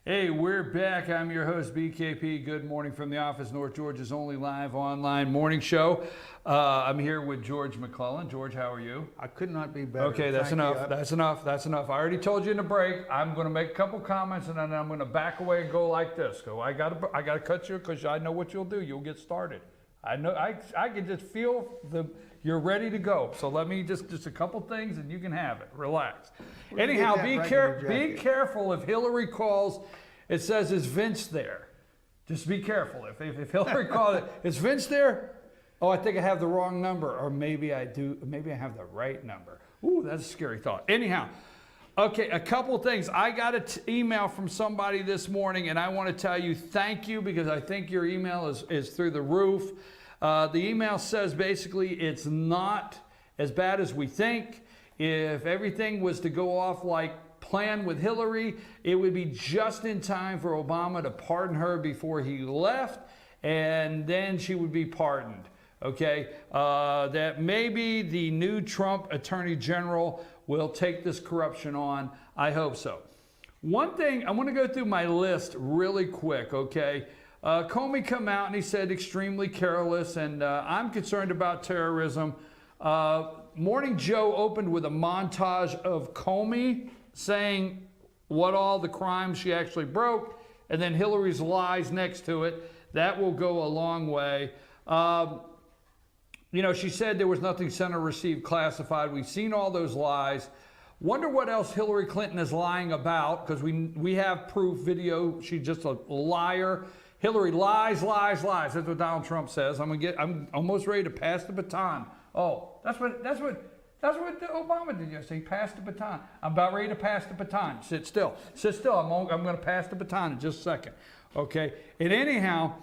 Hey, we're back. I'm your host, BKP. Good morning from the office, North Georgia's only live online morning show. I'm here with George McClellan. George, how are you? I could not be better. Okay, that's Thank enough. you. That's enough. That's enough. I already told you in the break. I'm going to make a couple comments and then I'm going to back away and go like this. Go. I got to cut you because I know what you'll do. You'll get started. I know. I can just feel you're ready to go. So let me just a couple things and you can have it. Relax. Anyhow, be careful if Hillary calls. It says, is Vince there? Just be careful. If Hillary calls it, is Vince there? Oh, I think I have the wrong number. Or maybe I do. Maybe I have the right number. Ooh, that's a scary thought. Anyhow, okay, a couple things. I got an email from somebody this morning, and I want to tell you thank you because I think your email is through the roof. The email says basically it's not as bad as we think. If everything was to go off like planned with Hillary, it would be just in time for Obama to pardon her before he left, and then she would be pardoned. Okay, that maybe the new Trump Attorney General will take this corruption on. I hope so. One thing, I want to go through my list really quick, okay? Comey come out and he said extremely careless, and I'm concerned about terrorism. Morning Joe opened with a montage of Comey saying what all the crimes she actually broke, and then Hillary's lies next to it. That will go a long way. You know, she said there was nothing sent or received classified. We've seen all those lies. Wonder what else Hillary Clinton is lying about, because we have proof, video. She's just a liar. Hillary lies, lies, lies. That's what Donald Trump says. I'm almost ready to pass the baton. Oh, that's what Obama did yesterday. He passed the baton. I'm about ready to pass the baton. Sit still. Sit still. I'm going to pass the baton in just a second. Okay. And anyhow,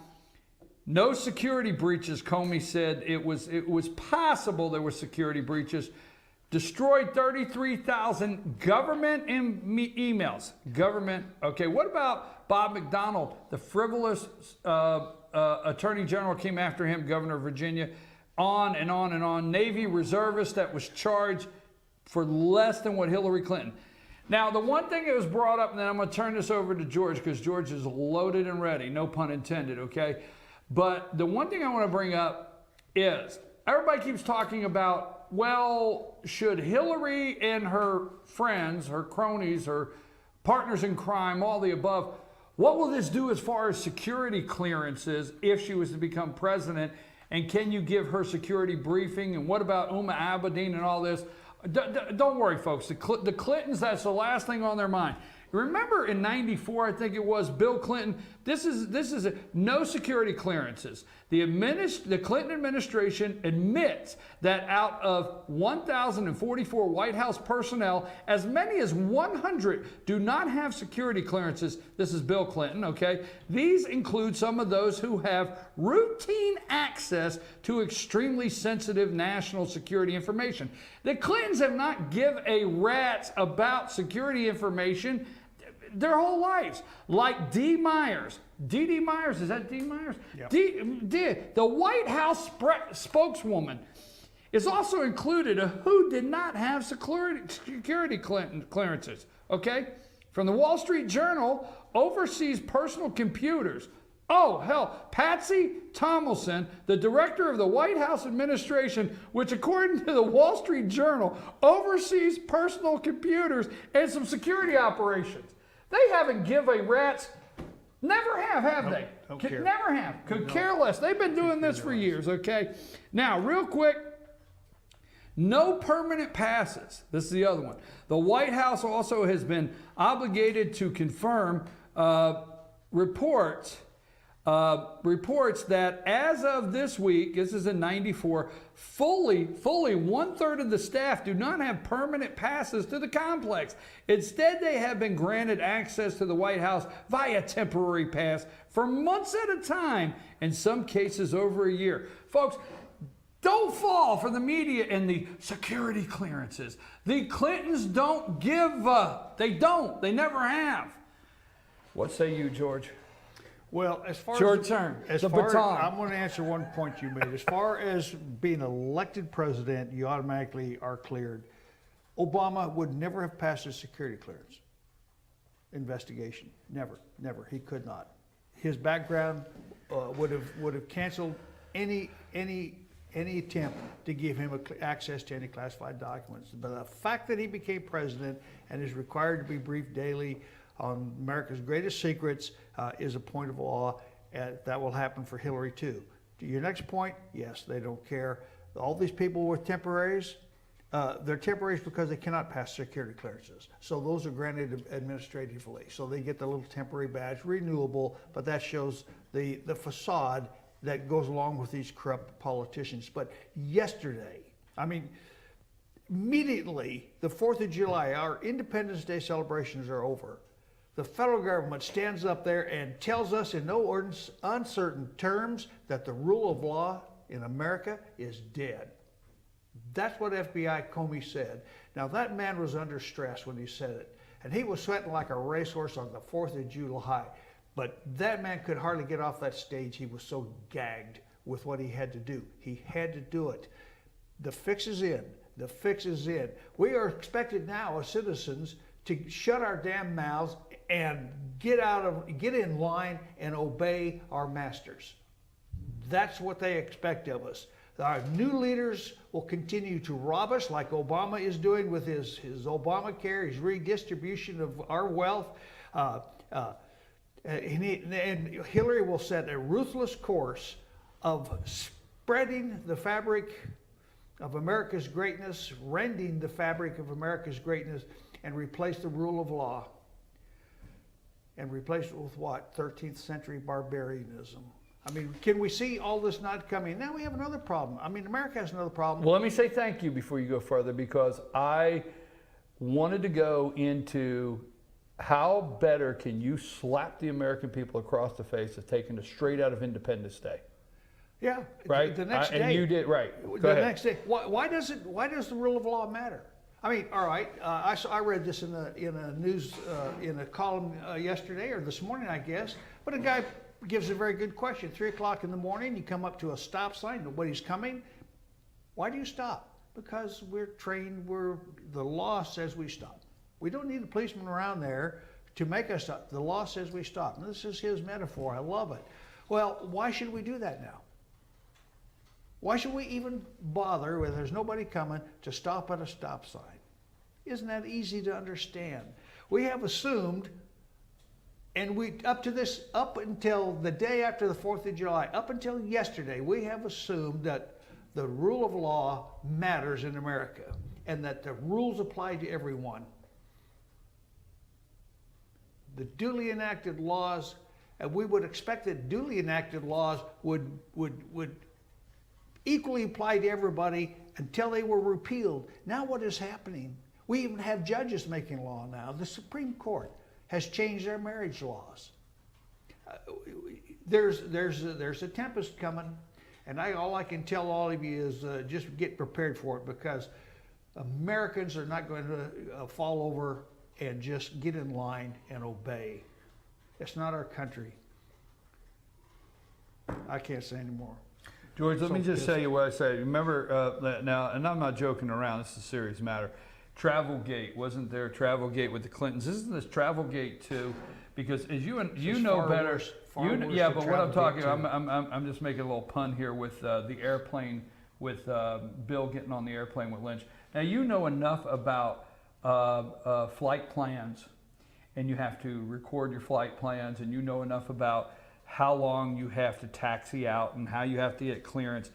no security breaches. Comey said it was possible there were security breaches. Destroyed 33,000 government emails. Government. Okay. What about Bob McDonnell, the frivolous Attorney General came after him, Governor of Virginia? On and on and on. Navy reservist that was charged for less than what Hillary Clinton. Now, the one thing that was brought up, and then I'm going to turn this over to George because George is loaded and ready, no pun intended, okay? But the one thing I want to bring up is everybody keeps talking about, well, should Hillary and her friends, her cronies, her partners in crime, all the above, what will this do as far as security clearances if she was to become president? And can you give her security briefing? And what about Huma Abedin and all this? Don't worry, folks. The Clintons, that's the last thing on their mind. Remember in '94, I think it was, Bill Clinton, this is no security clearances. The Clinton administration admits that out of 1,044 White House personnel, as many as 100 do not have security clearances. This is Bill Clinton, okay? These include some of those who have routine access to extremely sensitive national security information. The Clintons have not give a rat's about security information their whole lives. Like Dee Myers. D.D. Myers, is that Dee Myers? Yep. The White House spokeswoman is also included who did not have security clearances, okay? From the Wall Street Journal, oversees personal computers. Oh, hell, Patsy Tomlinson, the director of the White House administration, which according to the Wall Street Journal, oversees personal computers and some security operations. They haven't give a rat's, never have they? Don't care. Never have. Could care less. They've been doing this for years, okay? Now, real quick, no permanent passes. This is the other one. The White House also has been obligated to confirm reports that as of this week, this is in '94, fully 1/3 of the staff do not have permanent passes to the complex. Instead, they have been granted access to the White House via temporary pass for months at a time, in some cases over a year. Folks, don't fall for the media and the security clearances. The Clintons don't give, they don't, they never have. What say you, George? Well, as far it's your as turn. As the far baton. As, I'm going to answer one point you made. As far as being elected president, you automatically are cleared. Obama would never have passed a security clearance. investigation. Never, never. He could not. His background would have canceled any attempt to give him access to any classified documents. But the fact that he became president and is required to be briefed daily on America's greatest secrets is a point of law, and that will happen for Hillary too. To your next point, yes, they don't care. All these people with temporaries, they're temporaries because they cannot pass security clearances. So those are granted administratively. So they get the little temporary badge, renewable, but that shows the facade that goes along with these corrupt politicians. But yesterday, I mean, immediately, the 4th of July, our Independence Day celebrations are over. The federal government stands up there and tells us in no uncertain terms that the rule of law in America is dead. That's what FBI Comey said. Now, that man was under stress when he said it, and he was sweating like a racehorse on the 4th of July. But that man could hardly get off that stage. He was so gagged with what he had to do. He had to do it. The fix is in. The fix is in. We are expected now as citizens to shut our damn mouths and get in line and obey our masters. That's what they expect of us. Our new leaders will continue to rob us like Obama is doing with his Obamacare, his redistribution of our wealth. And Hillary will set a ruthless course of spreading the fabric of America's greatness, rending the fabric of America's greatness, and replace the rule of law. And replace it with what? 13th century barbarianism. I mean, can we see all this not coming? Now we have another problem. I mean, America has another problem. Well, let me say thank you before you go further, because I wanted to go into how better can you slap the American people across the face of taking it straight out of Independence Day. Yeah, right. The next day, and you did right. The next day. Why does the rule of law matter? I mean, all right. I read this in a news in a column yesterday or this morning, I guess. But a guy gives a very good question. 3 o'clock in the morning, you come up to a stop sign. Nobody's coming. Why do you stop? Because we're trained. The law says we stop. We don't need a policeman around there to make us stop. The law says we stop. And this is his metaphor. I love it. Well, why should we do that now? Why should we even bother, when there's nobody coming, to stop at a stop sign? Isn't that easy to understand? We have assumed, and up until the day after the 4th of July, up until yesterday, we have assumed that the rule of law matters in America and that the rules apply to everyone. The duly enacted laws, and we would expect that duly enacted laws would equally apply to everybody until they were repealed. Now what is happening? We even have judges making law now. The Supreme Court has changed their marriage laws. There's a tempest coming, and all I can tell all of you is just get prepared for it, because Americans are not going to fall over and just get in line and obey. It's not our country. I can't say anymore. George, let me just tell you what I say. Remember now, and I'm not joking around, this is a serious matter. Travelgate, wasn't there Travelgate with the Clintons? Isn't this Travelgate too? Because as you know better, yeah. But what I'm talking about, I'm just making a little pun here with the airplane, with Bill getting on the airplane with Lynch. Now you know enough about flight plans, and you have to record your flight plans, and you know enough about how long you have to taxi out and how you have to get clearance.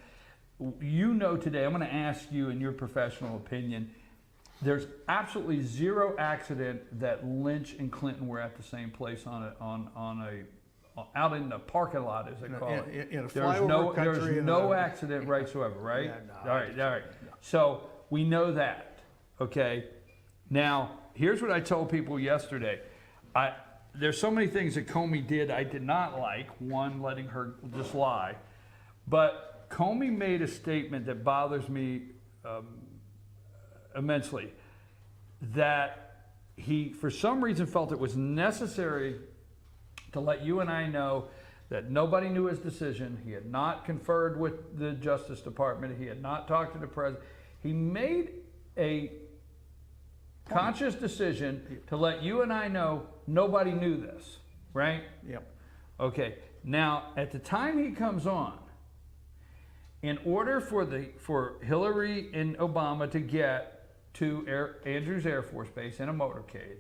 You know today, I'm going to ask you in your professional opinion, there's absolutely zero accident that Lynch and Clinton were at the same place out in the parking lot, as they call it. In a flyover country. There's no accident whatsoever, right? Yeah, all right. So we know that, okay? Now, here's what I told people yesterday. There's so many things that Comey did I did not like. One, letting her just lie. But Comey made a statement that bothers me immensely, that he, for some reason, felt it was necessary to let you and I know that nobody knew his decision. He had not conferred with the Justice Department. He had not talked to the president. He made a conscious decision to let you and I know nobody knew this, right? Yep. Okay, now at the time he comes on, in order for Hillary and Obama to get to Andrews Air Force Base in a motorcade,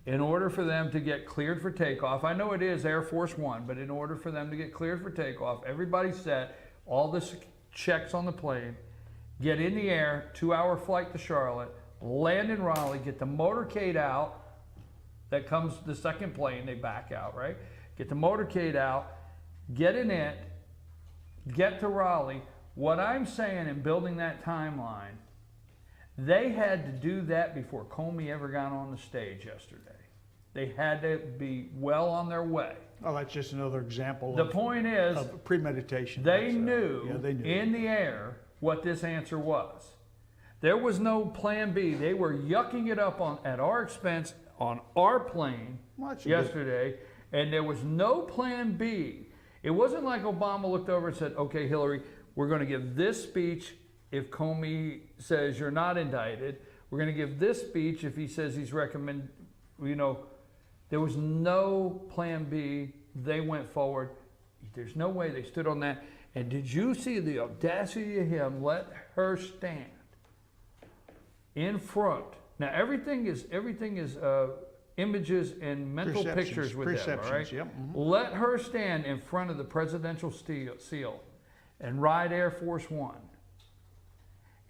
in order for them to get cleared for takeoff, I know it is Air Force One, but in order for them to get cleared for takeoff, everybody's set, all the checks on the plane, get in the air, 2-hour flight to Charlotte, land in Raleigh, get the motorcade out, that comes the second plane, they back out, right? Get the motorcade out, get in it, get to Raleigh. What I'm saying in building that timeline, they had to do that before Comey ever got on the stage yesterday. They had to be well on their way. Well, that's just another example The point is, of premeditation. they That's, knew yeah, they knew. in the air what this answer was. There was no plan B. They were yucking it up at our expense on our plane Well, that's a yesterday, and there was no plan B. It wasn't like Obama looked over and said, okay, Hillary, we're going to give this speech if Comey says you're not indicted. We're going to give this speech if he says he's recommend, there was no plan B. They went forward. There's no way they stood on that. And did you see the audacity of him let her stand in front? Now everything is images and mental pictures with them, all right? Yep. Mm-hmm. Let her stand in front of the presidential seal and ride Air Force One,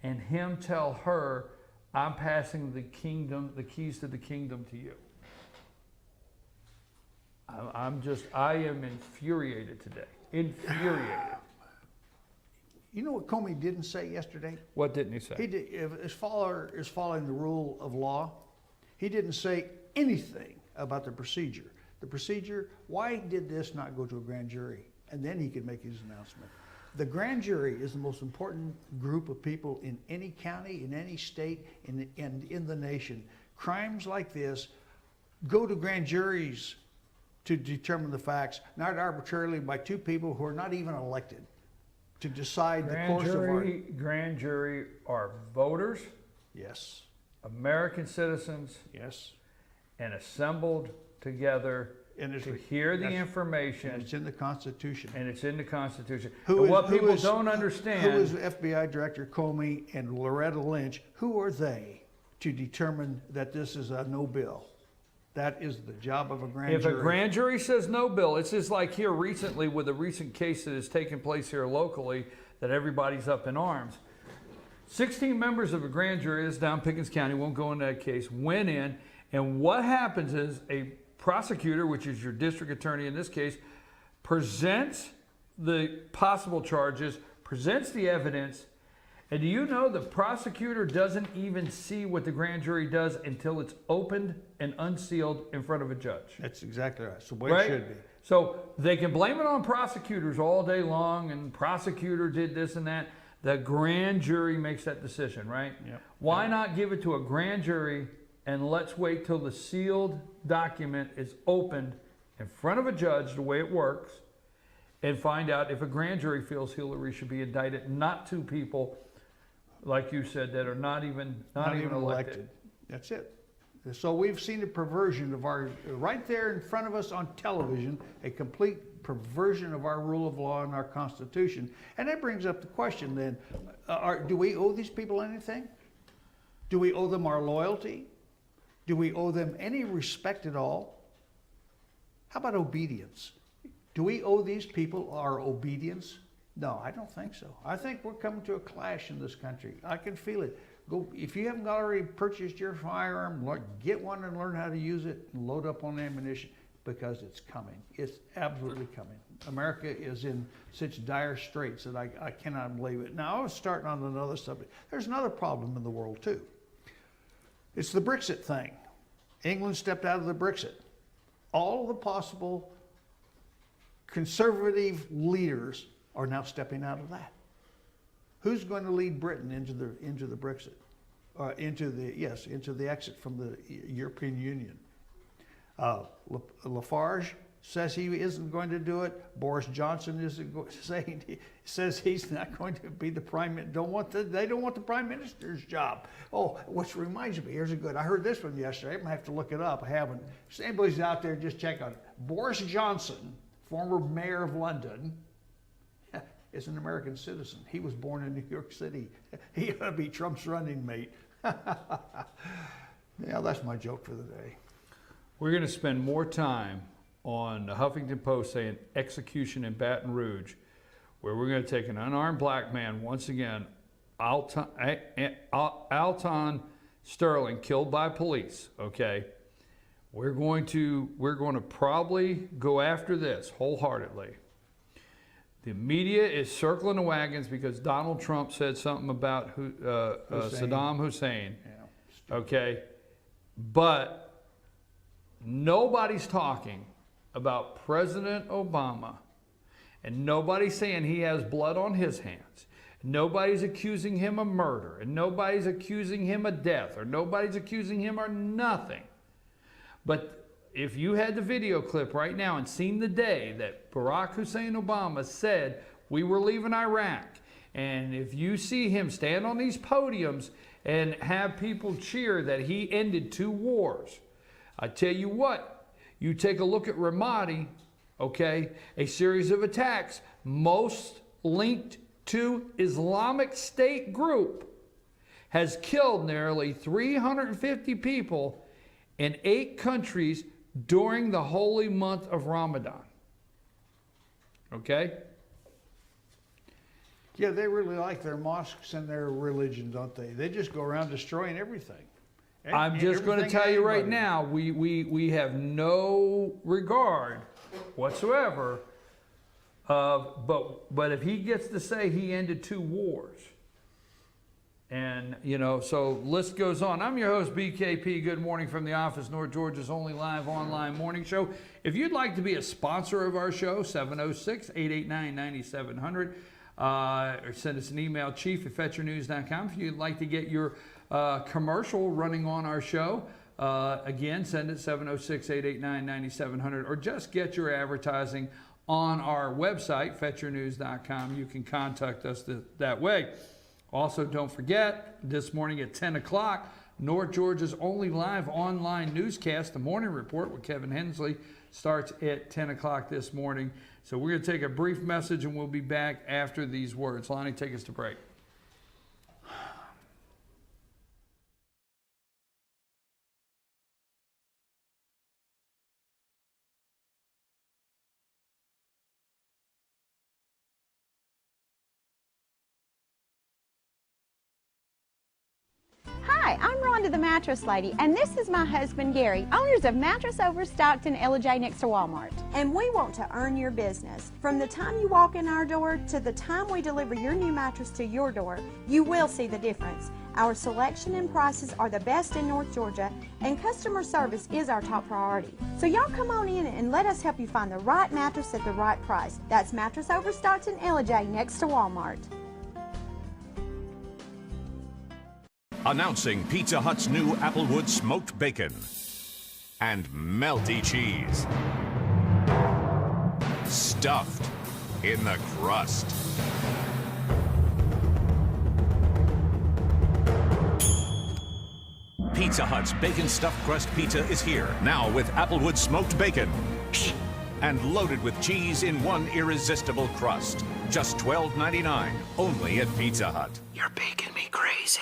and him tell her, I'm passing the keys to the kingdom to you. I am infuriated today. Infuriated. You know what Comey didn't say yesterday? What didn't he say? He did, as following the rule of law, he didn't say anything about the procedure. The procedure, why did this not go to a grand jury? And then he could make his announcement. The grand jury is the most important group of people in any county, in any state, and in the nation. Crimes like this go to grand juries to determine the facts, not arbitrarily by two people who are not even elected to decide the course of our... Grand jury are voters, Yes, American citizens, yes. and assembled together And to hear the and information, it's in the Constitution. and it's in the Constitution. Who And is- what who people is- don't Who understand, is FBI Director Comey and Loretta Lynch? Who are they to determine that this is a no bill? That is the job of a grand if jury. a grand jury says no bill, it's just like here recently with a recent case that has taken place here locally that everybody's up in arms. 16 members of a grand jury, this is down Pickens County, won't go into that case, went in, and what happens is a prosecutor, which is your district attorney in this case, presents the possible charges, presents the evidence, and do you know the prosecutor doesn't even see what the grand jury does until it's opened and unsealed in front of a judge? That's exactly right. It's the way Right? it should be. So they can blame it on prosecutors all day long, and prosecutor did this and that. The grand jury makes that decision, right? Yep. Why not give it to a grand jury and let's wait till the sealed document is opened in front of a judge, the way it works, and find out if a grand jury feels Hillary should be indicted, not two people, like you said, that are not even elected. That's it. So we've seen a perversion of our, right there in front of us on television, a complete perversion of our rule of law and our Constitution. And that brings up the question then, do we owe these people anything? Do we owe them our loyalty? Do we owe them any respect at all? How about obedience? Do we owe these people our obedience? No, I don't think so. I think we're coming to a clash in this country. I can feel it. Go, if you haven't already purchased your firearm, get one and learn how to use it and load up on ammunition, because it's coming. It's absolutely coming. America is in such dire straits that I cannot believe it. Now, I was starting on another subject. There's another problem in the world too. It's the Brexit thing. England stepped out of the Brexit. All the possible conservative leaders are now stepping out of that. Who's going to lead Britain into the Brexit, into the exit from the European Union? Lafarge says he isn't going to do it. Boris Johnson says he's not going to be the prime minister. They don't want the prime minister's job. Oh, which reminds me, here's a good. I heard this one yesterday. I'm gonna have to look it up. I haven't. If anybody's out there, just check on it. Boris Johnson, former mayor of London, is an American citizen. He was born in New York City. He ought to be Trump's running mate. Yeah, that's my joke for the day. We're going to spend more time on the Huffington Post saying execution in Baton Rouge, where we're going to take an unarmed black man, once again, Alton Sterling, killed by police, okay? We're going to probably go after this wholeheartedly. The media is circling the wagons because Donald Trump said something about Saddam Hussein, Yeah. okay? But nobody's talking about President Obama, and nobody's saying he has blood on his hands. Nobody's accusing him of murder, and nobody's accusing him of death, or nobody's accusing him of nothing. But if you had the video clip right now and seen the day that Barack Hussein Obama said we were leaving Iraq, and if you see him stand on these podiums and have people cheer that he ended 2 wars, I tell you what, you take a look at Ramadi, okay, a series of attacks, most linked to Islamic State group, has killed nearly 350 people in 8 countries during the holy month of Ramadan. Okay? Yeah, they really like their mosques and their religion, don't they? They just go around destroying everything. I'm just going to tell you right now, we have no regard whatsoever of, but if he gets to say he ended 2 wars, and you know, so list goes on. I'm your host, BKP. Good morning from the office, North Georgia's only live online morning show. If you'd like to be a sponsor of our show, 706-889-9700. Or send us an email, chief@fetchernews.com. If you'd like to get your commercial running on our show, again, send it 706-889-9700, or just get your advertising on our website, fetchernews.com. You can contact us that way. Also, don't forget, this morning at 10 o'clock, North Georgia's only live online newscast, The Morning Report with Kevin Hensley, starts at 10 o'clock this morning. So we're going to take a brief message and we'll be back after these words. Lonnie, take us to break. Hi, I'm Rhonda the Mattress Lady, and this is my husband Gary, owners of Mattress Overstocked in Ella J next to Walmart. And we want to earn your business. From the time you walk in our door to the time we deliver your new mattress to your door, you will see the difference. Our selection and prices are the best in North Georgia, and customer service is our top priority. So y'all come on in and let us help you find the right mattress at the right price. That's Mattress Overstocked in Ella J next to Walmart. Announcing Pizza Hut's new Applewood smoked bacon and melty cheese, stuffed in the crust. Pizza Hut's bacon stuffed crust pizza is here, now with Applewood smoked bacon and loaded with cheese in one irresistible crust. Just $12.99, only at Pizza Hut. You're making me crazy.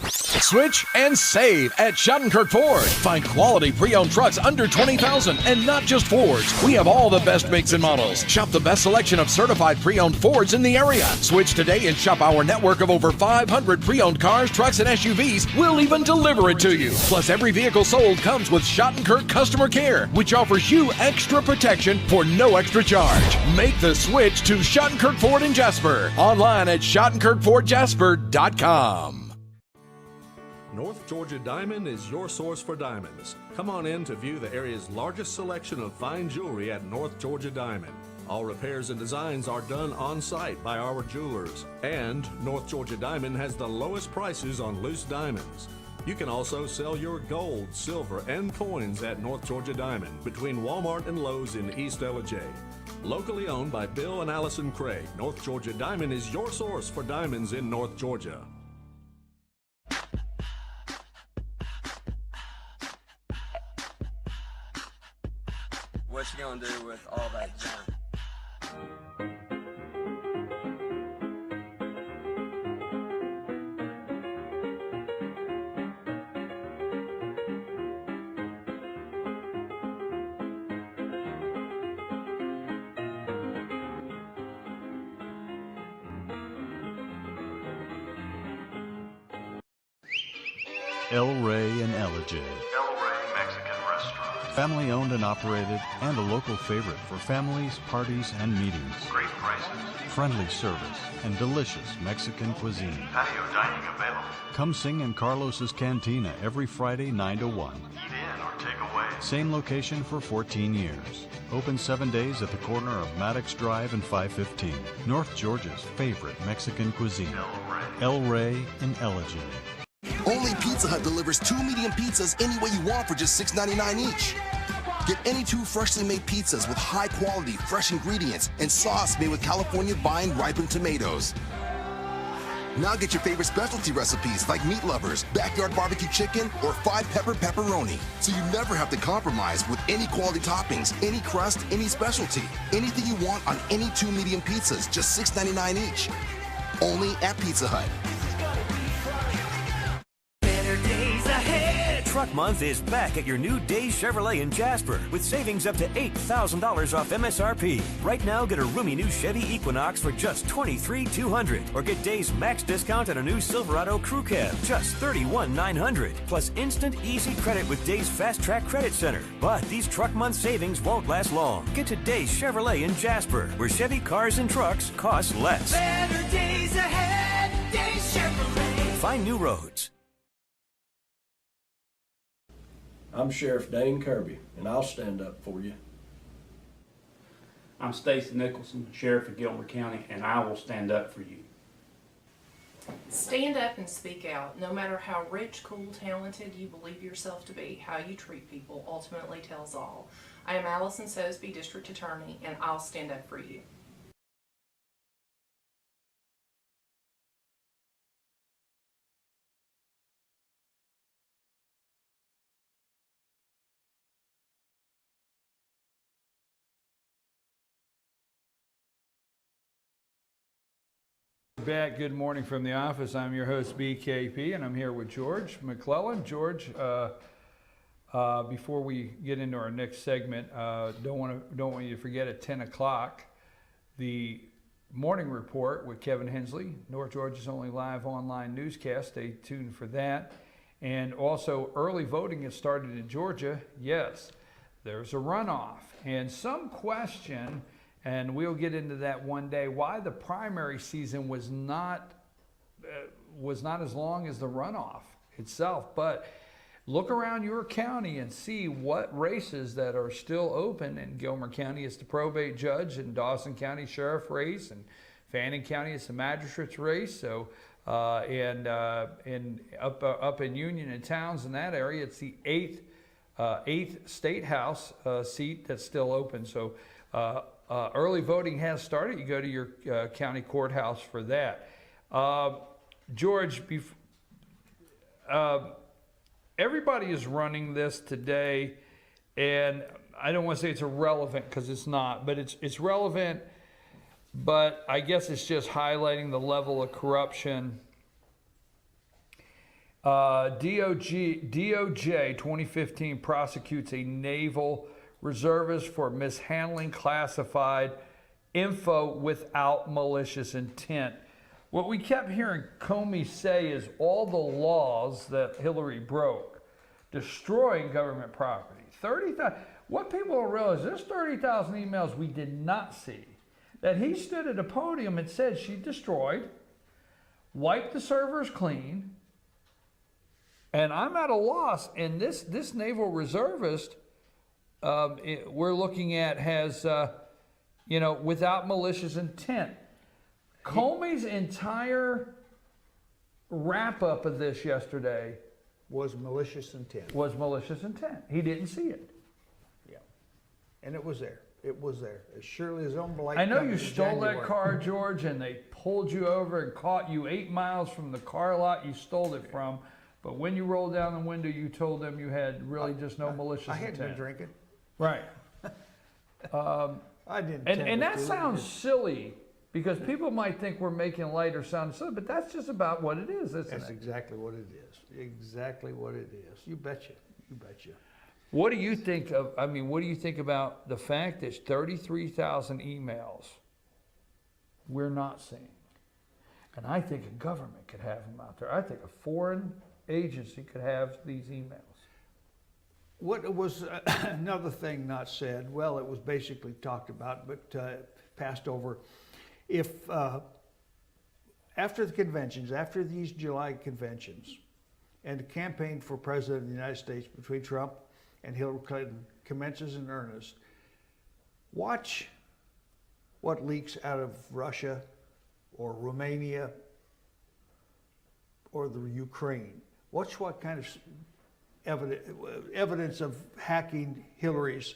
Switch and save at Schottenkirk Ford. Find quality pre-owned trucks under $20,000 and not just Fords. We have all the best makes and models. Shop the best selection of certified pre-owned Fords in the area. Switch today and shop our network of over 500 pre-owned cars, trucks, and SUVs. We'll even deliver it to you. Plus, every vehicle sold comes with Schottenkirk Customer Care, which offers you extra protection for no extra charge. Make the switch to Schottenkirk Ford in Jasper. Online at SchottenkirkFordJasper.com. North Georgia Diamond is your source for diamonds. Come on in to view the area's largest selection of fine jewelry at North Georgia Diamond. All repairs and designs are done on site by our jewelers. And North Georgia Diamond has the lowest prices on loose diamonds. You can also sell your gold, silver, and coins at North Georgia Diamond between Walmart and Lowe's in East Ellijay. Locally owned by Bill and Allison Craig, North Georgia Diamond is your source for diamonds in North Georgia. What you gonna do with all that junk? El Rey in Ellijay. El Rey Mexican Restaurant. Family owned and operated, and a local favorite for families, parties, and meetings. Great prices. Friendly service and delicious Mexican cuisine. Patio dining available. Come sing in Carlos's Cantina every Friday 9 to 1. Eat in or take away. Same location for 14 years. Open 7 days at the corner of Maddox Drive and 515. North Georgia's favorite Mexican cuisine. El Rey in Ellijay. Only Pizza Hut delivers 2 medium pizzas any way you want for just $6.99 each. Get any 2 freshly made pizzas with high quality, fresh ingredients and sauce made with California vine ripened tomatoes. Now get your favorite specialty recipes like Meat Lovers, Backyard Barbecue Chicken, or 5-pepper pepperoni. So you never have to compromise with any quality toppings, any crust, any specialty. Anything you want on any 2 medium pizzas, just $6.99 each. Only at Pizza Hut. Truck Month is back at your new Days Chevrolet in Jasper with savings up to $8,000 off MSRP. Right now, get a roomy new Chevy Equinox for just $23,200, or get Days max discount on a new Silverado Crew Cab, just $31,900, plus instant easy credit with Days Fast Track Credit Center. But these Truck Month savings won't last long. Get to Days Chevrolet in Jasper, where Chevy cars and trucks cost less. Better days ahead, Days Chevrolet. Find new roads. I'm Sheriff Dane Kirby, and I'll stand up for you. I'm Stacy Nicholson, Sheriff of Gilmer County, and I will stand up for you. Stand up and speak out. No matter how rich, cool, talented you believe yourself to be, how you treat people ultimately tells all. I am Allison Sosby, District Attorney, and I'll stand up for you. Back. Good morning from the office. I'm your host, BKP, and I'm here with George McClellan. George, before we get into our next segment, don't want you to forget at 10 o'clock the morning report with Kevin Hensley, North Georgia's only live online newscast. Stay tuned for that. And also, early voting has started in Georgia. Yes, there's a runoff, and some question. And we'll get into that one day, why the primary season was not as long as the runoff itself. But look around your county and see what races that are still open. In Gilmer County, it's the probate judge, and Dawson County sheriff race, and Fannin County, it's the magistrate's race. So, up in Union and Towns in that area, it's the eighth state house seat that's still open. So. Early voting has started. You go to your county courthouse for that. George, everybody is running this today, and I don't want to say it's irrelevant because it's not, but it's relevant, but I guess it's just highlighting the level of corruption. DOJ 2015 prosecutes a naval reservists for mishandling classified info without malicious intent. What we kept hearing Comey say is all the laws that Hillary broke, destroying government property. 30,000. What people don't realize, there's 30,000 emails we did not see that he stood at a podium and said she destroyed, wiped the servers clean, and I'm at a loss. And this naval reservist. We're looking at has, without malicious intent. Comey's entire wrap-up of this yesterday Was malicious intent. Was malicious intent. He didn't see it. Yeah. And it was there. It was there. As surely as unbelievable. I know you stole that car, George, and they pulled you over and caught you 8 miles from the car lot you stole it from. But when you rolled down the window, you told them you had really just no malicious I intent. hadn't been drinking. Right. I didn't. And that sounds silly because people might think we're making light or sound silly, but that's just about what it is, isn't That's it? exactly what it is. Exactly what it is. You betcha. You betcha. What do you think of, I mean, what do you think about the fact there's 33,000 emails we're not seeing? And I think a government could have them out there. I think a foreign agency could have these emails. What was another thing not said? Well, it was basically talked about, but passed over. If after the conventions, after these July conventions, and the campaign for president of the United States between Trump and Hillary Clinton commences in earnest, watch what leaks out of Russia or Romania or the Ukraine. Watch what kind of evidence of hacking Hillary's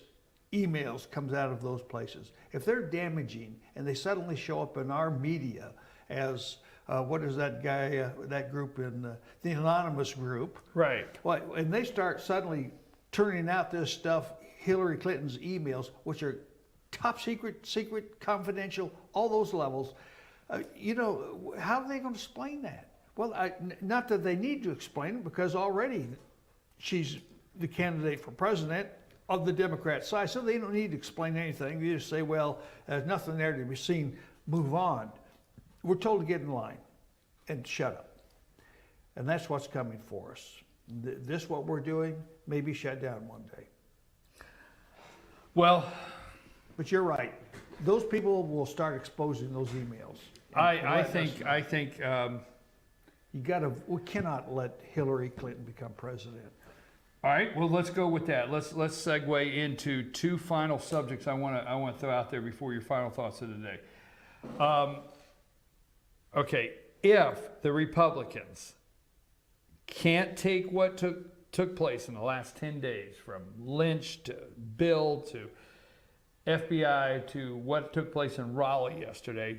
emails comes out of those places. If they're damaging and they suddenly show up in our media as what is that guy, that group in the anonymous group? Right. Well, and they start suddenly turning out this stuff, Hillary Clinton's emails, which are top secret, confidential, all those levels. You know, how are they going to explain that? Well, not that they need to explain it, because already she's the candidate for president of the Democrat side, so they don't need to explain anything. They just say, well, there's nothing there to be seen, move on. We're told to get in line and shut up. And that's what's coming for us. This, what we're doing, may be shut down one day. Well, but you're right. Those people will start exposing those emails. I think we cannot let Hillary Clinton become president. All right, well, let's go with that. Let's segue into two final subjects I want to throw out there before your final thoughts of the day. Okay, if the Republicans can't take what took place in the last 10 days, from Lynch to Bill to FBI to what took place in Raleigh yesterday,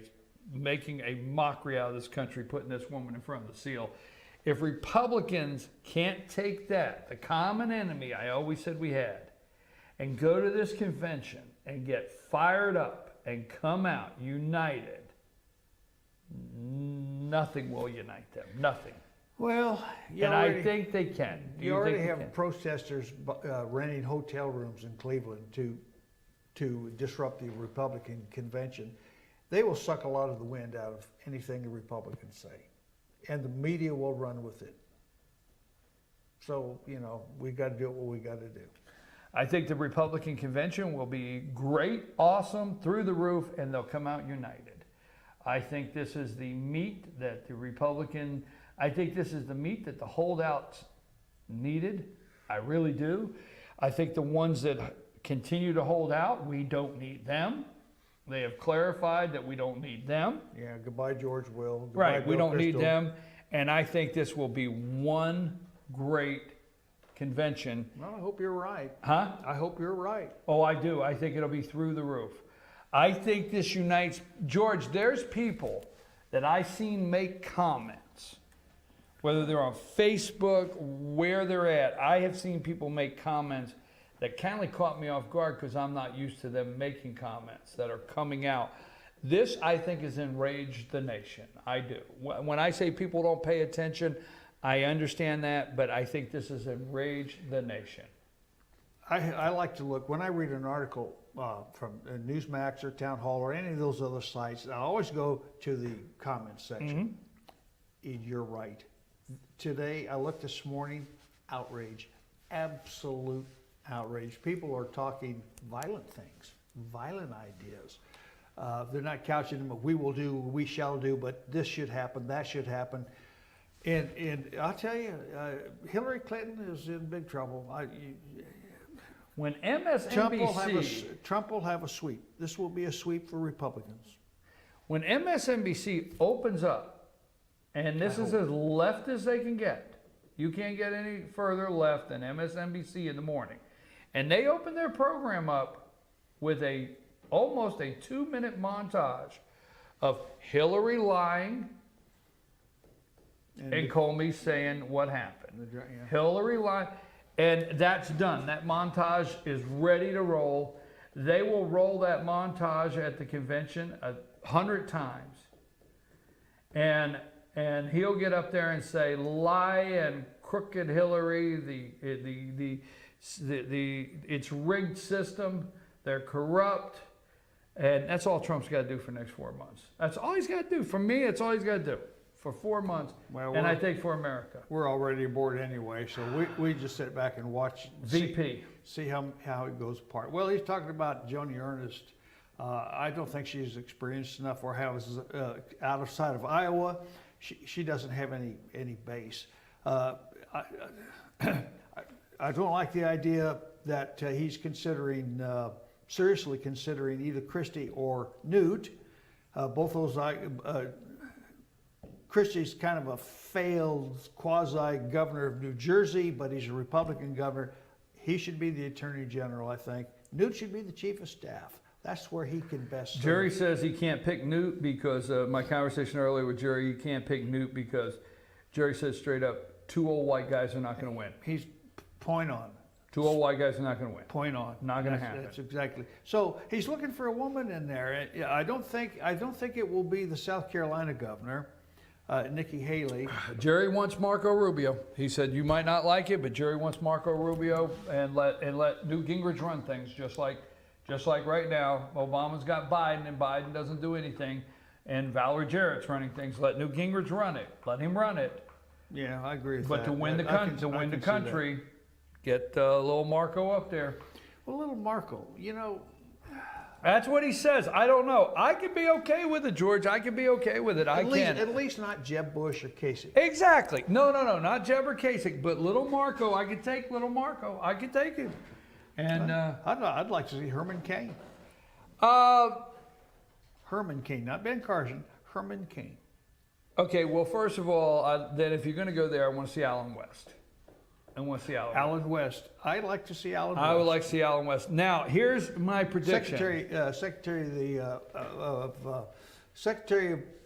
making a mockery out of this country, putting this woman in front of the seal. If Republicans can't take that, the common enemy I always said we had, and go to this convention and get fired up and come out united, nothing will unite them. Nothing. Well, I think they can. You already have protesters renting hotel rooms in Cleveland to disrupt the Republican convention. They will suck a lot of the wind out of anything the Republicans say, and the media will run with it. So, you know, we got to do what we got to do. I think the Republican convention will be great, awesome, through the roof, and they'll come out united. I think this is the meat that the holdouts needed. I really do. I think the ones that continue to hold out, we don't need them. They have clarified that we don't need them. Yeah, goodbye George Will. Goodbye Right, we Bill don't need Kristol. them. And I think this will be one great convention. Well, I hope you're right. Huh? I hope you're right. Oh, I do. I think it'll be through the roof. I think this unites. George, there's people that I've seen make comments, whether they're on Facebook, where they're at. I have seen people make comments that kind of caught me off guard because I'm not used to them making comments that are coming out. This, I think, has enraged the nation. I do. When I say people don't pay attention, I understand that, but I think this has enraged the nation. I like to look, when I read an article from Newsmax or Town Hall or any of those other sites, I always go to the comments section. And you're right. Today, I looked this morning, outrage, absolute outrage. People are talking violent things, violent ideas. They're not couching them, we will do, we shall do, but this should happen, that should happen. And I'll tell you, Hillary Clinton is in big trouble. When MSNBC... Trump will have a sweep. This will be a sweep for Republicans. When MSNBC opens up, and this is as left as they can get, You can't get any further left than MSNBC in the morning. And they opened their program up with almost a 2-minute montage of Hillary lying and Comey saying what happened. Hillary lied, and that's done. That montage is ready to roll. They will roll that montage at the convention 100 times. And he'll get up there and say, lie and crooked Hillary, it's rigged system, they're corrupt. And that's all Trump's got to do for the next 4 months. That's all he's got to do. For me, it's all he's got to do for 4 months. Well, and I think for America. We're already aboard anyway, so we just sit back and watch. See how it goes apart. Well, he's talking about Joni Ernest. I don't think she's experienced enough or has out of sight of Iowa. She doesn't have any base. I don't like the idea that he's considering. Seriously considering either Christie or Newt. Both those, Christie's kind of a failed quasi-governor of New Jersey, but he's a Republican governor. He should be the Attorney General, I think. Newt should be the Chief of Staff. That's where he can best serve. Jerry says he can't pick Newt because, my conversation earlier with Jerry, he can't pick Newt because Jerry says straight up, 2 old white guys are not going to win. He's point on. 2 old white guys are not going to win. Point on. Not going to happen. That's exactly. So he's looking for a woman in there. I don't think it will be the South Carolina governor, Nikki Haley. Jerry wants Marco Rubio. He said you might not like it, but Jerry wants Marco Rubio and let Newt Gingrich run things just like right now. Obama's got Biden and Biden doesn't do anything, and Valerie Jarrett's running things. Let Newt Gingrich run it. Let him run it. Yeah, I agree with that. But to win the country. Get little Marco up there. Well, little Marco, you know. That's what he says. I don't know. I could be okay with it, George. I could be okay with it. At least not Jeb Bush or Kasich. Exactly. No, not Jeb or Kasich, but little Marco. I could take little Marco. I could take him. And I'd like to see Herman Cain. Herman Cain, not Ben Carson. Herman Cain. Okay. Well, first of all, then if you're going to go there, I want to see Allen West. Alan West. I'd like to see Alan West. I would like to see Alan West. Now, here's my prediction. Secretary of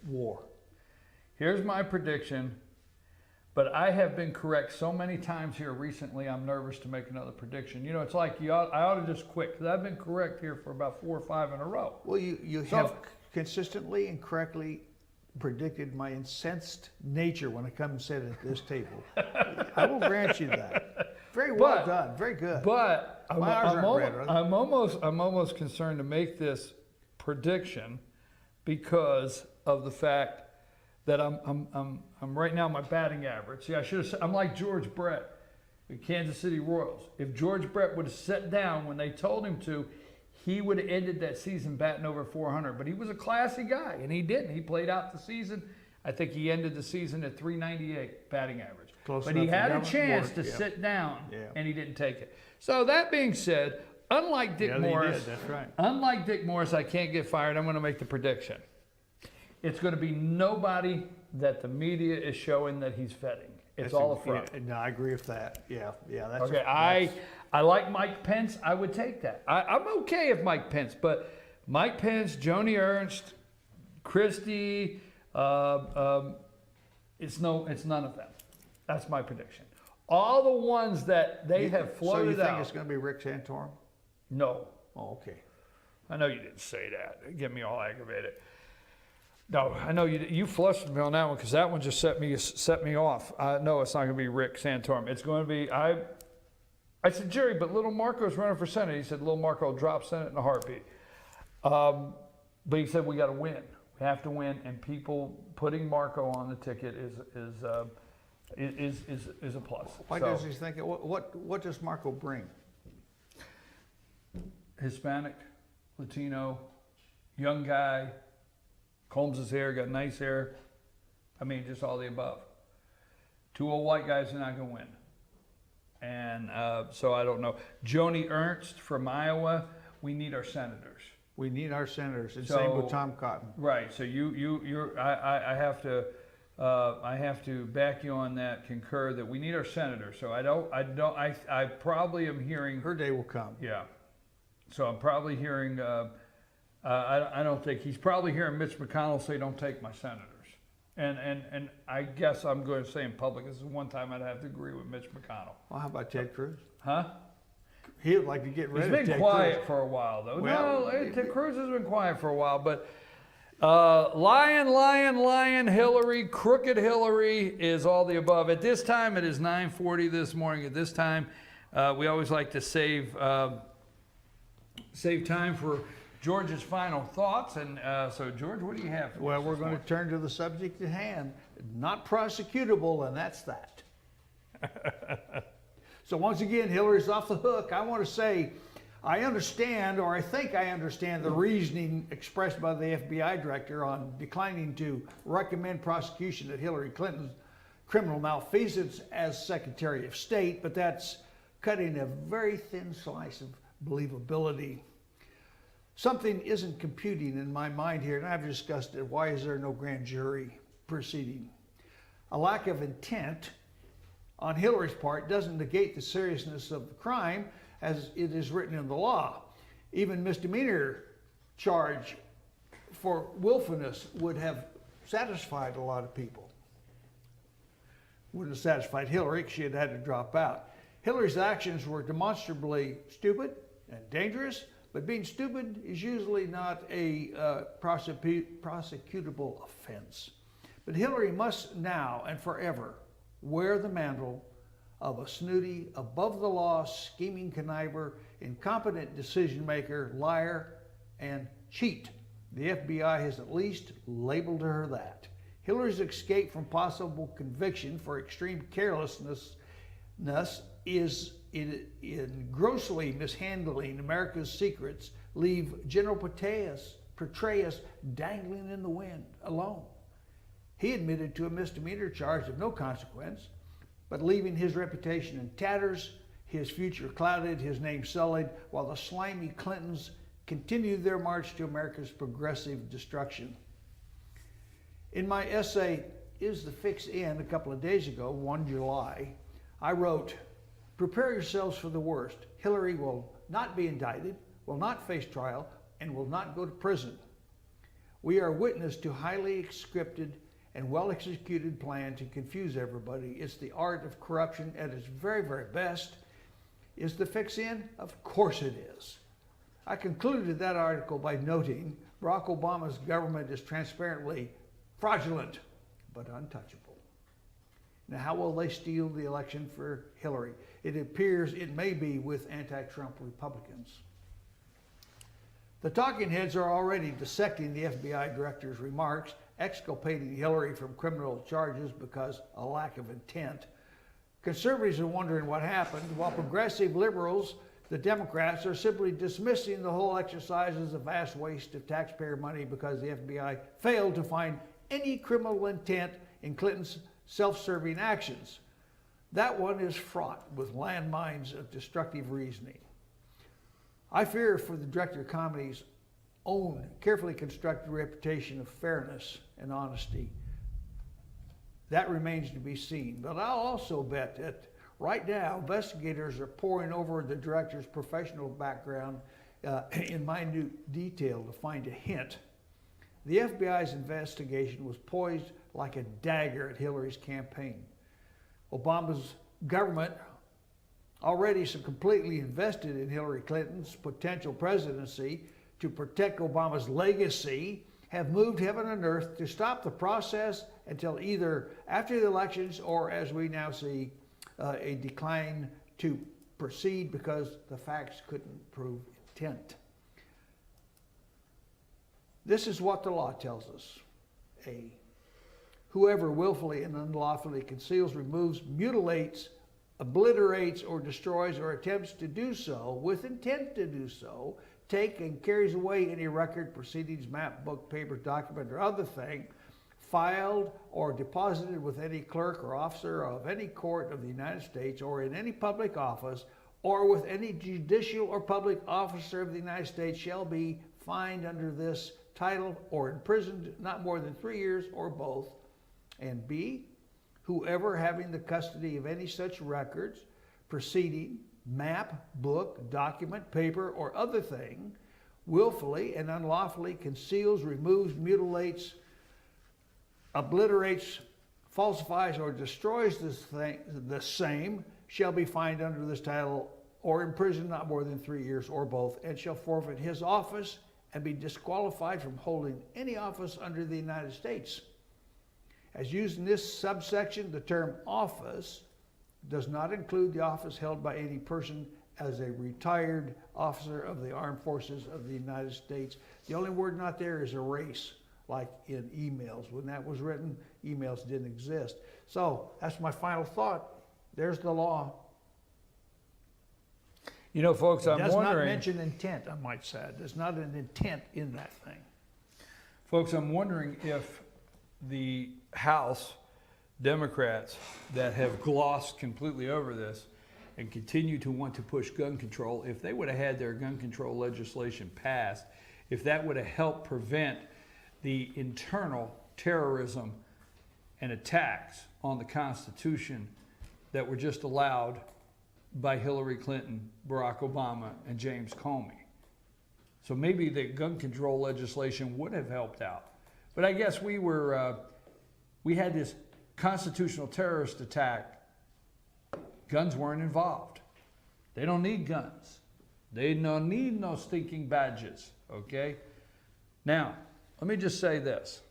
War. Here's my prediction, but I have been correct so many times here recently, I'm nervous to make another prediction. You know, it's like I ought to just quit, because I've been correct here for about 4 or 5 in a row. Well, you have consistently and correctly predicted my incensed nature when I come and sit at this table. I will grant you that. Very well done. Very good. But I'm almost concerned to make this prediction because of the fact that I'm right now my batting average. See, I should have said I'm like George Brett, the Kansas City Royals. If George Brett would have sat down when they told him to, he would have ended that season batting over 400. But he was a classy guy, and he didn't. He played out the season. I think he ended the season at 398 batting average. But he had a chance to sit down, and he didn't take it. So that being said, unlike Dick Morris, that's right. Unlike Dick Morris, I can't get fired. I'm going to make the prediction. It's going to be nobody that the media is showing that he's vetting. It's all a front. Yeah, no, I agree with that. Yeah. That's okay. I like Mike Pence. I would take that. I'm okay if Mike Pence, but Mike Pence, Joni Ernst, Christie, it's none of them. That's my prediction. All the ones that they have floated out. So you think it's going to be Rick Santorum? No. Oh, okay. I know you didn't say that. Get me all aggravated. No, I know you flustered me on that one because that one just set me off. No, it's not going to be Rick Santorum. It's going to be I said, Jerry, but little Marco's running for Senate. He said, little Marco will drop Senate in a heartbeat. But he said, we got to win. We have to win, and people putting Marco on the ticket is a plus. Why does he think it? What does Marco bring? Hispanic, Latino, young guy, combs his hair, got nice hair. I mean, just all the above. 2 old white guys are not going to win. And so I don't know. Joni Ernst from Iowa, we need our senators. We need our senators, and same with Tom Cotton. Right. So I have to I have to back you on that, concur that we need our senator. So I probably am hearing. Her day will come. Yeah. So I'm probably hearing, I don't think, he's probably hearing Mitch McConnell say, don't take my senators. And I guess I'm going to say in public, this is one time I'd have to agree with Mitch McConnell. Well, how about Ted Cruz? Huh? He would like to get rid of Ted Cruz. He's been quiet for a while, though. Well, Ted Cruz has been quiet for a while, but lying Hillary, crooked Hillary is all the above. At this time, it is 9:40 this morning. At this time, we always like to save time for George's final thoughts. And so, George, what do you have for us? Well, we're going to turn to the subject at hand. Not prosecutable, and that's that. So once again, Hillary's off the hook. I want to say, I understand, or I think I understand, the reasoning expressed by the FBI director on declining to recommend prosecution of Hillary Clinton's criminal malfeasance as Secretary of State, but that's cutting a very thin slice of believability. Something isn't computing in my mind here, and I've discussed it. Why is there no grand jury proceeding? A lack of intent on Hillary's part doesn't negate the seriousness of the crime as it is written in the law. Even misdemeanor charge for willfulness would have satisfied a lot of people. Wouldn't have satisfied Hillary because she had had to drop out. Hillary's actions were demonstrably stupid and dangerous, but being stupid is usually not a prosecutable offense. But Hillary must now and forever wear the mantle of a snooty, above-the-law, scheming conniver, incompetent decision-maker, liar, and cheat. The FBI has at least labeled her that. Hillary's escape from possible conviction for extreme carelessness is in grossly mishandling America's secrets, leave General Petraeus dangling in the wind alone. He admitted to a misdemeanor charge of no consequence, but leaving his reputation in tatters, his future clouded, his name sullied, while the slimy Clintons continued their march to America's progressive destruction. In my essay, Is the Fix In, a couple of days ago, 1 July, I wrote, prepare yourselves for the worst. Hillary will not be indicted, will not face trial, and will not go to prison. We are witness to highly scripted and well-executed plan to confuse everybody. It's the art of corruption at its very, very best. Is the fix in? Of course it is. I concluded that article by noting Barack Obama's government is transparently fraudulent, but untouchable. Now, how will they steal the election for Hillary? It appears it may be with anti-Trump Republicans. The talking heads are already dissecting the FBI director's remarks, exculpating Hillary from criminal charges because of lack of intent. Conservatives are wondering what happened, while progressive liberals, the Democrats, are simply dismissing the whole exercise as a vast waste of taxpayer money because the FBI failed to find any criminal intent in Clinton's self-serving actions. That one is fraught with landmines of destructive reasoning. I fear for the director of comedy's own carefully constructed reputation of fairness and honesty. That remains to be seen. But I'll also bet that right now investigators are poring over the director's professional background in minute detail to find a hint. The FBI's investigation was poised like a dagger at Hillary's campaign. Obama's government, already so completely invested in Hillary Clinton's potential presidency to protect Obama's legacy, have moved heaven and earth to stop the process until either after the elections or, as we now see, a decline to proceed because the facts couldn't prove intent. This is what the law tells us. Whoever willfully and unlawfully conceals, removes, mutilates, obliterates, or destroys, or attempts to do so with intent to do so, take and carries away any record, proceedings, map, book, paper, document, or other thing filed or deposited with any clerk or officer of any court of the United States or in any public office or with any judicial or public officer of the United States shall be fined under this title or imprisoned not more than 3 years or both, And B, whoever having the custody of any such records, proceeding, map, book, document, paper, or other thing, willfully and unlawfully conceals, removes, mutilates, obliterates, falsifies, or destroys the same shall be fined under this title or imprisoned not more than 3 years or both, and shall forfeit his office and be disqualified from holding any office under the United States. As used in this subsection, the term office does not include the office held by any person as a retired officer of the armed forces of the United States. The only word not there is erase, like in emails. When that was written, emails didn't exist. So that's my final thought. There's the law. You know, folks, I'm It does not wondering. mention intent, I might say. There's not an intent in that thing. Folks, I'm wondering if the House Democrats that have glossed completely over this and continue to want to push gun control, if they would have had their gun control legislation passed, if that would have helped prevent the internal terrorism and attacks on the Constitution that were just allowed by Hillary Clinton, Barack Obama, and James Comey. So maybe the gun control legislation would have helped out. But I guess we had this constitutional terrorist attack. Guns weren't involved. They don't need guns. They don't need no stinking badges, okay? Now, let me just say this.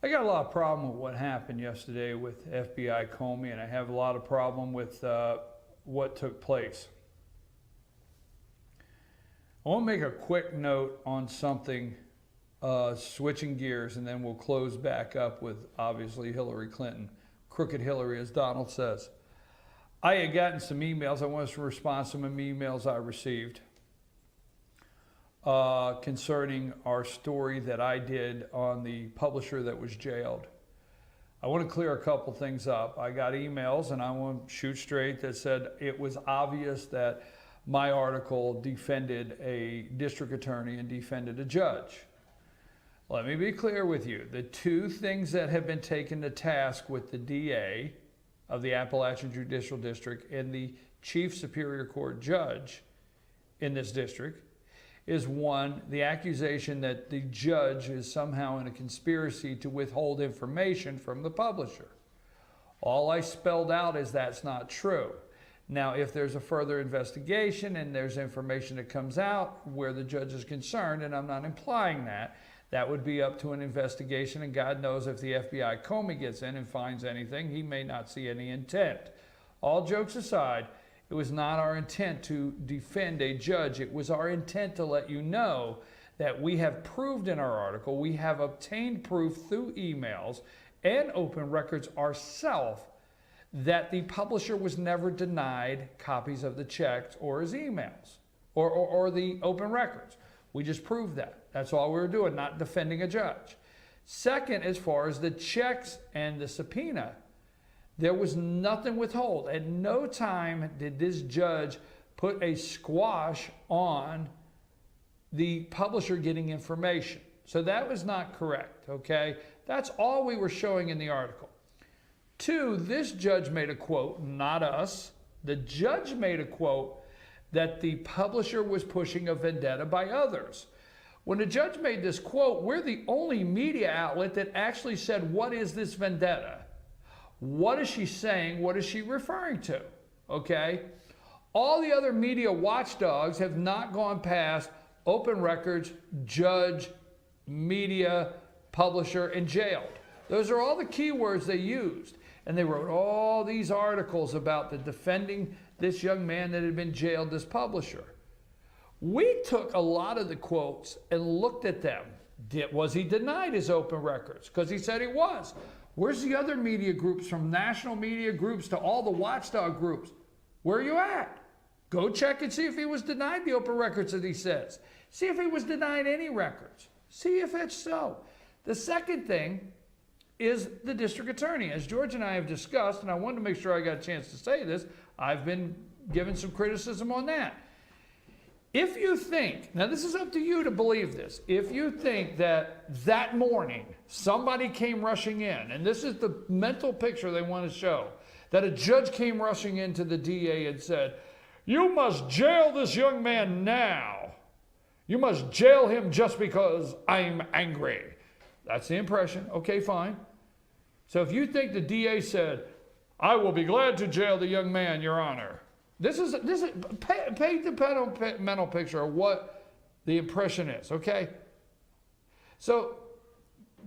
I got a lot of problem with what happened yesterday with FBI Comey, and I have a lot of problem with what took place. I want to make a quick note on something, switching gears, and then we'll close back up with, obviously, Hillary Clinton. Crooked Hillary, as Donald says. I had gotten some emails. I wanted to respond to some emails I received concerning our story that I did on the publisher that was jailed. I want to clear a couple things up. I got emails, and I want to shoot straight, that said it was obvious that my article defended a district attorney and defended a judge. Let me be clear with you. The two things that have been taken to task with the DA of the Appalachian Judicial District and the Chief Superior Court judge in this district is, one, the accusation that the judge is somehow in a conspiracy to withhold information from the publisher. All I spelled out is that's not true. Now, if there's a further investigation and there's information that comes out where the judge is concerned, and I'm not implying that, that would be up to an investigation, and God knows if the FBI Comey gets in and finds anything, he may not see any intent. All jokes aside, it was not our intent to defend a judge. It was our intent to let you know that we have proved in our article, we have obtained proof through emails and open records ourselves that the publisher was never denied copies of the checks or his emails or the open records. We just proved that. That's all we were doing, not defending a judge. Second, as far as the checks and the subpoena, there was nothing withheld. At no time did this judge put a squash on the publisher getting information. So that was not correct, okay? That's all we were showing in the article. Two, this judge made a quote, not us. The judge made a quote that the publisher was pushing a vendetta by others. When the judge made this quote, we're the only media outlet that actually said, what is this vendetta? What is she saying? What is she referring to? Okay? All the other media watchdogs have not gone past open records, judge, media, publisher, and jailed. Those are all the keywords they used. And they wrote all these articles about the defending this young man that had been jailed, this publisher. We took a lot of the quotes and looked at them. Was he denied his open records? Because he said he was. Where's the other media groups, from national media groups to all the watchdog groups? Where are you at? Go check and see if he was denied the open records that he says. See if he was denied any records. See if it's so. The second thing is the district attorney. As George and I have discussed, and I wanted to make sure I got a chance to say this, I've been given some criticism on that. If you think, now this is up to you to believe this, if you think that morning somebody came rushing in, and this is the mental picture they want to show, that a judge came rushing into the DA and said, "You must jail this young man now. You must jail him just because I'm angry." That's the impression. Okay, fine. So if you think the DA said, "I will be glad to jail the young man, Your Honor," This is paint the mental picture of what the impression is, okay? So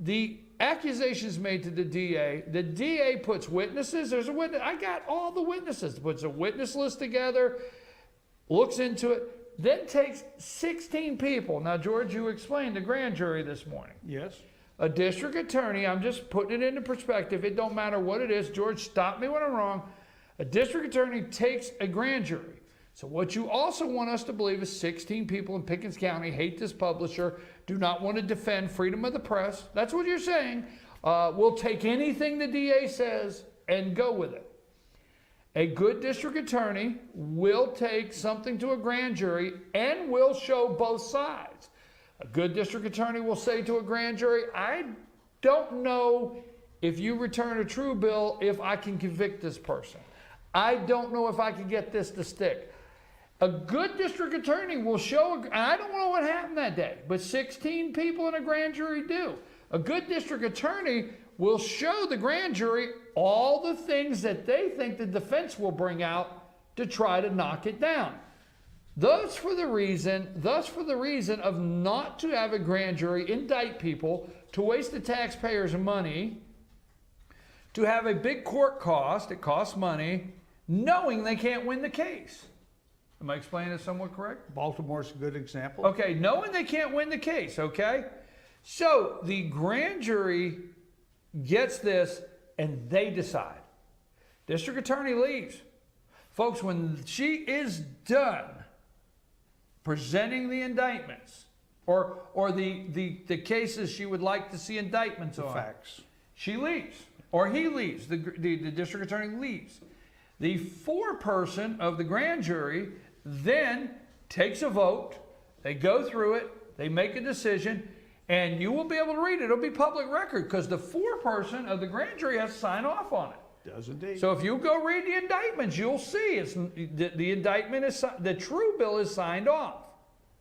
the accusations made to the DA puts witnesses. There's a witness. I got all the witnesses. Puts a witness list together, looks into it, then takes 16 people. Now, George, you explained the grand jury this morning. Yes. A district attorney, I'm just putting it into perspective. It don't matter what it is. George, stop me when I'm wrong. A district attorney takes a grand jury. So what you also want us to believe is 16 people in Pickens County hate this publisher, do not want to defend freedom of the press. That's what you're saying. We'll take anything the DA says and go with it. A good district attorney will take something to a grand jury and will show both sides. A good district attorney will say to a grand jury, "I don't know if you return a true bill if I can convict this person. I don't know if I can get this to stick." A good district attorney will show, and I don't know what happened that day, but 16 people in a grand jury do. A good district attorney will show the grand jury all the things that they think the defense will bring out to try to knock it down. Thus for the reason of not to have a grand jury indict people, to waste the taxpayers' money, to have a big court cost, it costs money, knowing they can't win the case. Am I explaining it somewhat correct? Baltimore's a good example. Okay, knowing they can't win the case, okay? So the grand jury gets this and they decide. District attorney leaves. Folks, when she is done presenting the indictments or the cases she would like to see indictments on, Facts. she leaves, or he leaves, the district attorney leaves. The foreperson of the grand jury then takes a vote, they go through it, they make a decision, and you will be able to read it. It'll be public record because the foreperson of the grand jury has to sign off on it. Does indeed. So if you go read the indictments, you'll see the indictment is, the true bill is signed off,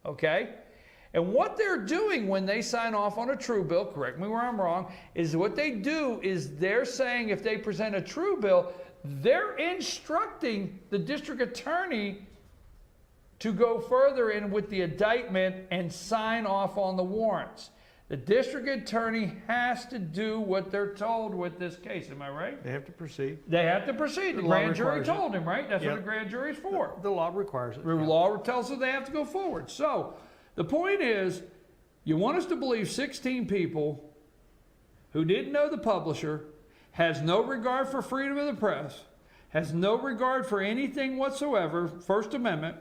okay? And what they're doing when they sign off on a true bill, correct me where I'm wrong, is what they do is they're saying if they present a true bill, they're instructing the district attorney to go further in with the indictment and sign off on the warrants. The district attorney has to do what they're told with this case. Am I right? They have to proceed. They have to proceed. The law grand jury requires it. told him, right? That's Yep. what the grand jury is for. The law requires it. The law tells them they have to go forward. So the point is, you want us to believe 16 people who didn't know the publisher, has no regard for freedom of the press, has no regard for anything whatsoever, First Amendment,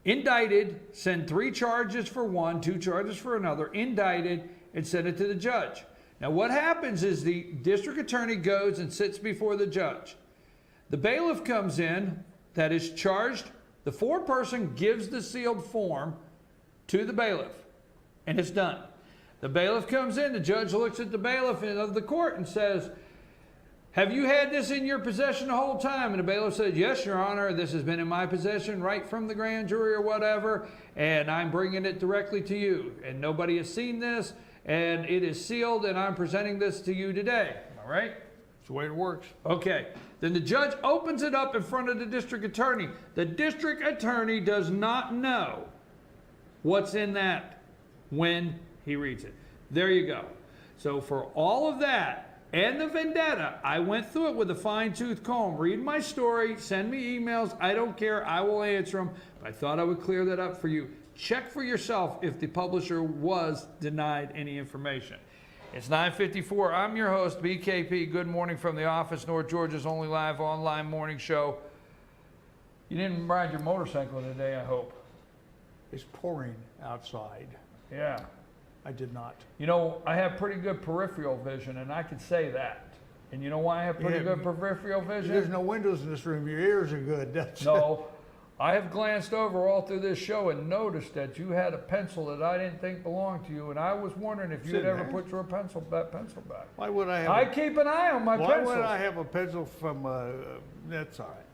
indicted, send 3 charges for one, 2 charges for another, indicted, and send it to the judge. Now what happens is the district attorney goes and sits before the judge. The bailiff comes in that is charged. The foreperson gives the sealed form to the bailiff, and it's done. The bailiff comes in, the judge looks at the bailiff of the court and says, "Have you had this in your possession the whole time?" And the bailiff said, "Yes, Your Honor, this has been in my possession right from the grand jury or whatever, and I'm bringing it directly to you. And nobody has seen this, and it is sealed, and I'm presenting this to you today." All right? That's the way it works. Okay. Then the judge opens it up in front of the district attorney. The district attorney does not know what's in that when he reads it. There you go. So for all of that, and the vendetta, I went through it with a fine-tooth comb. Read my story, send me emails, I don't care, I will answer them. But I thought I would clear that up for you. Check for yourself if the publisher was denied any information. It's 9:54. I'm your host, BKP. Good morning from the office, North Georgia's only live online morning show. You didn't ride your motorcycle today, I hope. It's pouring outside. Yeah. I did not. You know, I have pretty good peripheral vision, and I can say that. And you know why I have pretty good peripheral vision? There's no windows in this room. Your ears are good. No, I have glanced over all through this show and noticed that you had a pencil that I didn't think belonged to you, and I was wondering if you'd Sitting ever there. put your pencil back. Why would I have? I keep an eye on my Why pencils. would I have a pencil from? That's all right.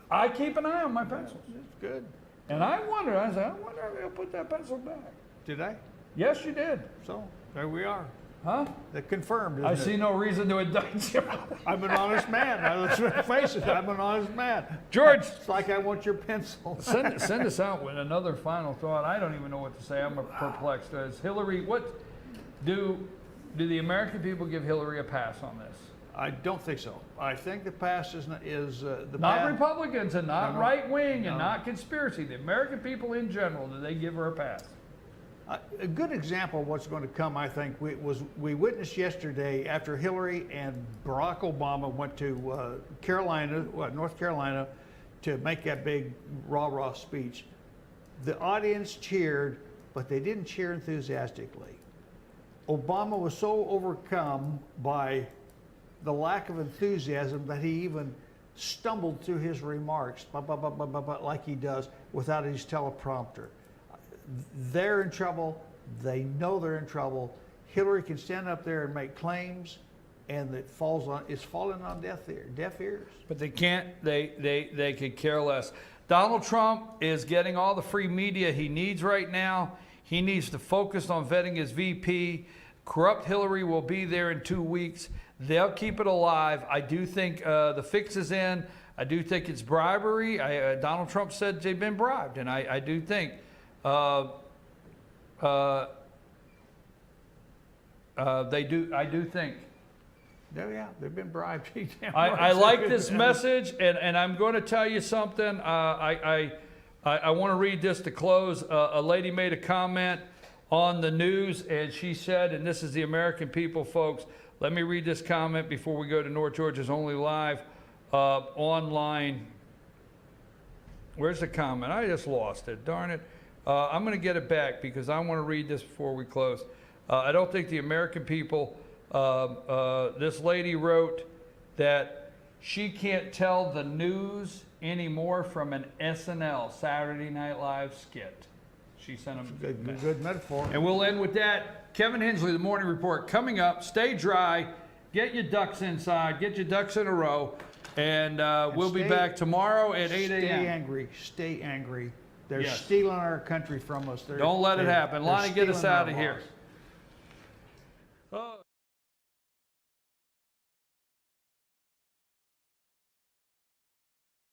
I keep an eye on my pencils. It's good. And I wonder if he'll put that pencil back. Did I? Yes, you did. So there we are. Huh? That confirmed. Isn't I it? see no reason to indict you. I'm an honest man. Let's face it. I'm an honest man. George. It's like I want your pencil. Send us out with another final thought. I don't even know what to say. I'm perplexed. Is Hillary, what do the American people give Hillary a pass on this? I don't think so. I think the pass is the Not path. Republicans and not No. right wing and No. not conspiracy. The American people in general, do they give her a pass? A good example of what's going to come, I think, we witnessed yesterday after Hillary and Barack Obama went to North Carolina, to make that big rah-rah speech. The audience cheered, but they didn't cheer enthusiastically. Obama was so overcome by the lack of enthusiasm that he even stumbled through his remarks, like he does, without his teleprompter. They're in trouble. They know they're in trouble. Hillary can stand up there and make claims, and it's falling on deaf ears. But they can't. They could care less. Donald Trump is getting all the free media he needs right now. He needs to focus on vetting his VP. Corrupt Hillary will be there in 2 weeks. They'll keep it alive. I do think the fix is in. I do think it's bribery. Donald Trump said they've been bribed, and I do think. They do. I do think. Yeah, they've been bribed. I like this message, and I'm going to tell you something. I want to read this to close. A lady made a comment on the news, and she said, and this is the American people, folks. Let me read this comment before we go to North Georgia's Only Live online. Where's the comment? I just lost it. Darn it. I'm going to get it back because I want to read this before we close. I don't think the American people, this lady wrote that she can't tell the news anymore from an SNL, Saturday Night Live skit. She sent him good metaphor. And we'll end with that. Kevin Hensley, The Morning Report, coming up. Stay dry. Get your ducks inside. Get your ducks in a row. And we'll be back tomorrow at 8 a.m. Stay angry. Stay angry. They're Yes. stealing our country from us. Don't let it happen. Lonnie, get us out of here.